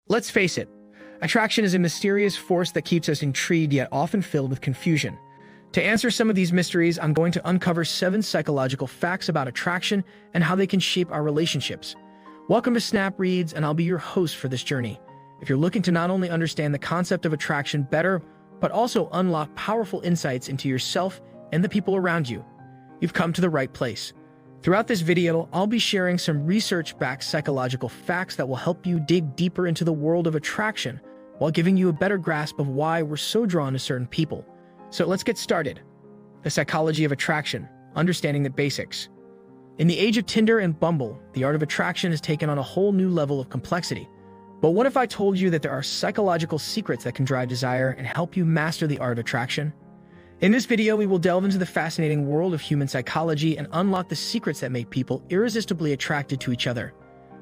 Let's face it, attraction is a mysterious force that keeps us intrigued yet often filled with confusion. To answer some of these mysteries, I'm going to uncover 7 psychological facts about attraction and how they can shape our relationships. Welcome to Snapreads, and I'll be your host for this journey. If you're looking to not only understand the concept of attraction better, but also unlock powerful insights into yourself and the people around you, you've come to the right place. Throughout this video, I'll be sharing some research-backed psychological facts that will help you dig deeper into the world of attraction while giving you a better grasp of why we're so drawn to certain people. So let's get started. The psychology of attraction, understanding the basics. In the age of Tinder and Bumble, the art of attraction has taken on a whole new level of complexity. But what if I told you that there are psychological secrets that can drive desire and help you master the art of attraction? In this video, we will delve into the fascinating world of human psychology and unlock the secrets that make people irresistibly attracted to each other.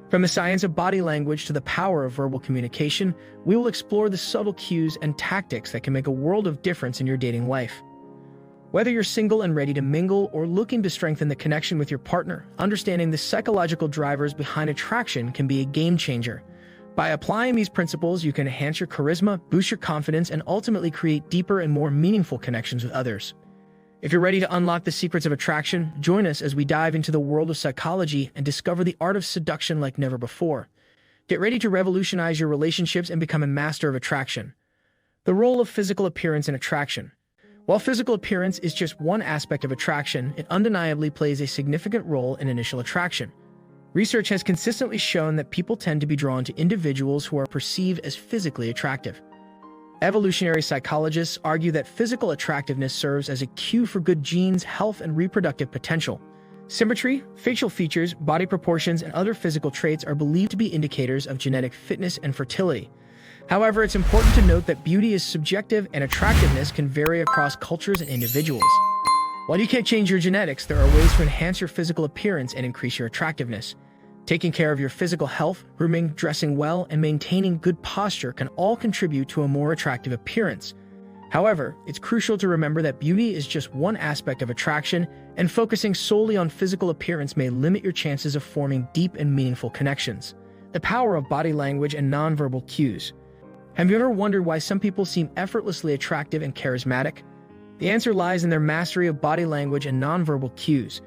From the science of body language to the power of verbal communication, we will explore the subtle cues and tactics that can make a world of difference in your dating life. Whether you're single and ready to mingle or looking to strengthen the connection with your partner, understanding the psychological drivers behind attraction can be a game changer. By applying these principles, you can enhance your charisma, boost your confidence, and ultimately create deeper and more meaningful connections with others. If you're ready to unlock the secrets of attraction, join us as we dive into the world of psychology and discover the art of seduction like never before. Get ready to revolutionize your relationships and become a master of attraction. The role of physical appearance in attraction. While physical appearance is just one aspect of attraction, it undeniably plays a significant role in initial attraction. Research has consistently shown that people tend to be drawn to individuals who are perceived as physically attractive. Evolutionary psychologists argue that physical attractiveness serves as a cue for good genes, health, and reproductive potential. Symmetry, facial features, body proportions, and other physical traits are believed to be indicators of genetic fitness and fertility. However, it's important to note that beauty is subjective and attractiveness can vary across cultures and individuals. While you can't change your genetics, there are ways to enhance your physical appearance and increase your attractiveness. Taking care of your physical health, grooming, dressing well, and maintaining good posture can all contribute to a more attractive appearance. However, it's crucial to remember that beauty is just one aspect of attraction, and focusing solely on physical appearance may limit your chances of forming deep and meaningful connections. The power of body language and nonverbal cues. Have you ever wondered why some people seem effortlessly attractive and charismatic? The answer lies in their mastery of body language and nonverbal cues.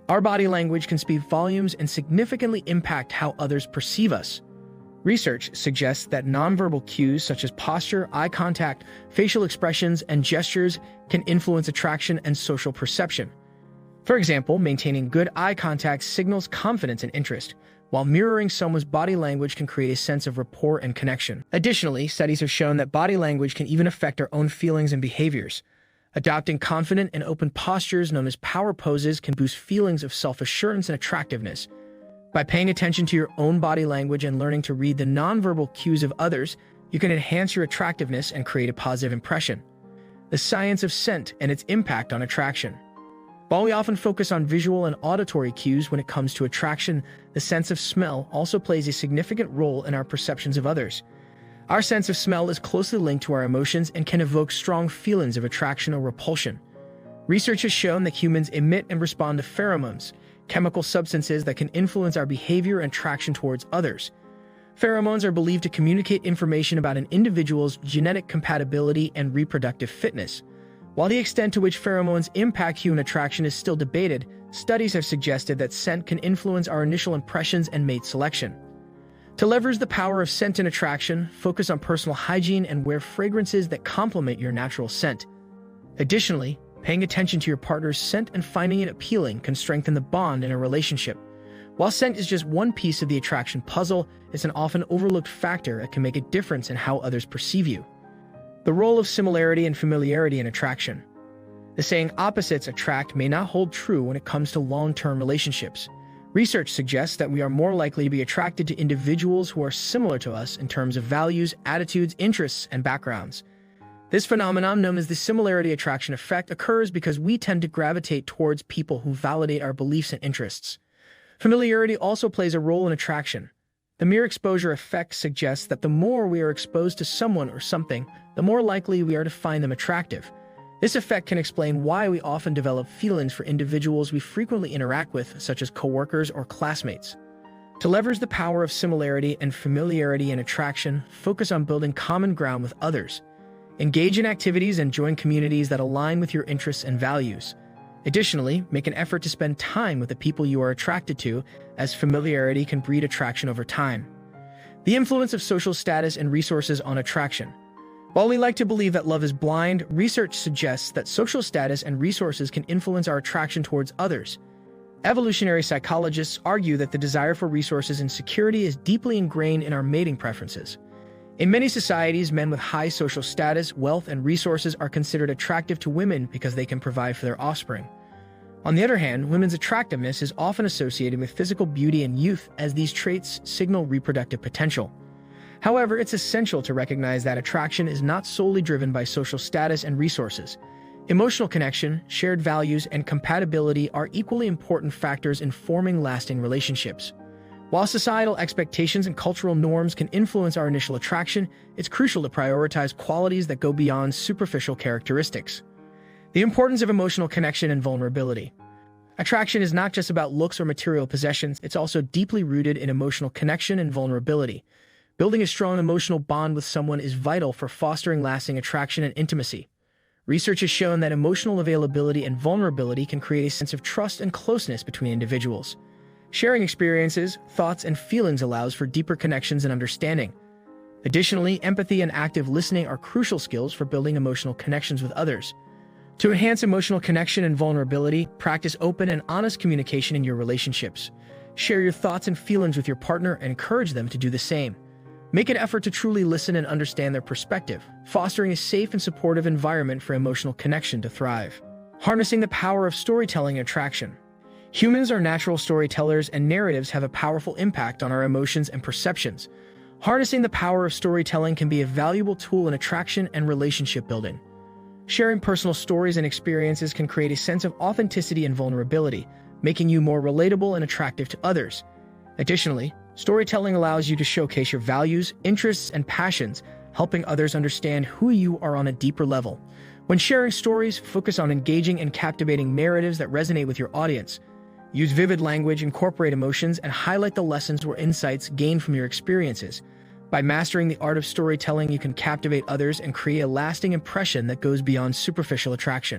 Our body language can speak volumes and significantly impact how others perceive us. Research suggests that nonverbal cues such as posture, eye contact, facial expressions, and gestures can influence attraction and social perception. For example, maintaining good eye contact signals confidence and interest, while mirroring someone's body language can create a sense of rapport and connection. Additionally, studies have shown that body language can even affect our own feelings and behaviors. Adopting confident and open postures known as power poses can boost feelings of self-assurance and attractiveness. By paying attention to your own body language and learning to read the nonverbal cues of others, you can enhance your attractiveness and create a positive impression. The science of scent and its impact on attraction. While we often focus on visual and auditory cues when it comes to attraction, the sense of smell also plays a significant role in our perceptions of others. Our sense of smell is closely linked to our emotions and can evoke strong feelings of attraction or repulsion. Research has shown that humans emit and respond to pheromones, chemical substances that can influence our behavior and attraction towards others. Pheromones are believed to communicate information about an individual's genetic compatibility and reproductive fitness. While the extent to which pheromones impact human attraction is still debated, studies have suggested that scent can influence our initial impressions and mate selection. To leverage the power of scent in attraction, focus on personal hygiene and wear fragrances that complement your natural scent. Additionally, paying attention to your partner's scent and finding it appealing can strengthen the bond in a relationship. While scent is just one piece of the attraction puzzle, it's an often overlooked factor that can make a difference in how others perceive you. The role of similarity and familiarity in attraction. The saying opposites attract may not hold true when it comes to long-term relationships. Research suggests that we are more likely to be attracted to individuals who are similar to us in terms of values, attitudes, interests, and backgrounds. This phenomenon, known as the similarity attraction effect, occurs because we tend to gravitate towards people who validate our beliefs and interests. Familiarity also plays a role in attraction. The mere exposure effect suggests that the more we are exposed to someone or something, the more likely we are to find them attractive. This effect can explain why we often develop feelings for individuals we frequently interact with, such as coworkers or classmates. To leverage the power of similarity and familiarity in attraction, focus on building common ground with others. Engage in activities and join communities that align with your interests and values. Additionally, make an effort to spend time with the people you are attracted to, as familiarity can breed attraction over time. The influence of social status and resources on attraction. While we like to believe that love is blind, research suggests that social status and resources can influence our attraction towards others. Evolutionary psychologists argue that the desire for resources and security is deeply ingrained in our mating preferences. In many societies, men with high social status, wealth, and resources are considered attractive to women because they can provide for their offspring. On the other hand, women's attractiveness is often associated with physical beauty and youth, as these traits signal reproductive potential. However, it's essential to recognize that attraction is not solely driven by social status and resources. Emotional connection, shared values, and compatibility are equally important factors in forming lasting relationships. While societal expectations and cultural norms can influence our initial attraction, it's crucial to prioritize qualities that go beyond superficial characteristics. The importance of emotional connection and vulnerability. Attraction is not just about looks or material possessions, it's also deeply rooted in emotional connection and vulnerability. Building a strong emotional bond with someone is vital for fostering lasting attraction and intimacy. Research has shown that emotional availability and vulnerability can create a sense of trust and closeness between individuals. Sharing experiences, thoughts, and feelings allows for deeper connections and understanding. Additionally, empathy and active listening are crucial skills for building emotional connections with others. To enhance emotional connection and vulnerability, practice open and honest communication in your relationships. Share your thoughts and feelings with your partner and encourage them to do the same. Make an effort to truly listen and understand their perspective, fostering a safe and supportive environment for emotional connection to thrive. Harnessing the power of storytelling and attraction. Humans are natural storytellers, and narratives have a powerful impact on our emotions and perceptions. Harnessing the power of storytelling can be a valuable tool in attraction and relationship building. Sharing personal stories and experiences can create a sense of authenticity and vulnerability, making you more relatable and attractive to others. Additionally, storytelling allows you to showcase your values, interests, and passions, helping others understand who you are on a deeper level. When sharing stories, focus on engaging and captivating narratives that resonate with your audience. Use vivid language, incorporate emotions, and highlight the lessons or insights gained from your experiences. By mastering the art of storytelling, you can captivate others and create a lasting impression that goes beyond superficial attraction.